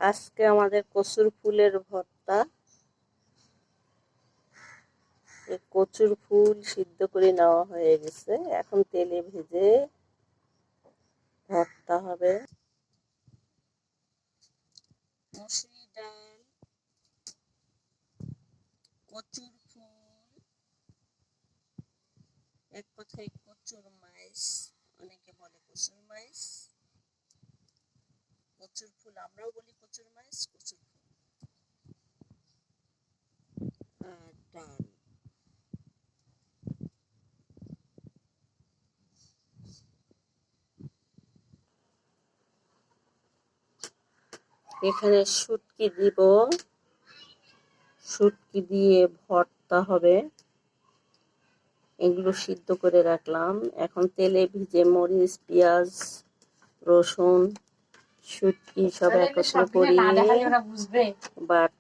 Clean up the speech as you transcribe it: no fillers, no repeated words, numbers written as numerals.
আজকে আমাদের কচুর ফুলের ভর্তা। এই কচুর ফুল সিদ্ধ করে নেওয়া হয়ে গেছে, এখন তেলে ভেজে ভর্তা হবে। মসুরি ডাল, কচুর ফুল, এক কথায় কচুর মাইস, অনেকে বলে কচুর মাইস, কচুর ফুল আমরাও বলি কচুর মাইস, কচুর ফুল আর ডাল। এখানে শুটকি দিব, শুটকি দিয়ে ভর্তা হবে। এগুলো সিদ্ধ করে রাখলাম, এখন তেলে ভিজে মরিচ, পেঁয়াজ, রসুন, শুটকি সব একত্র করিয়ে বাট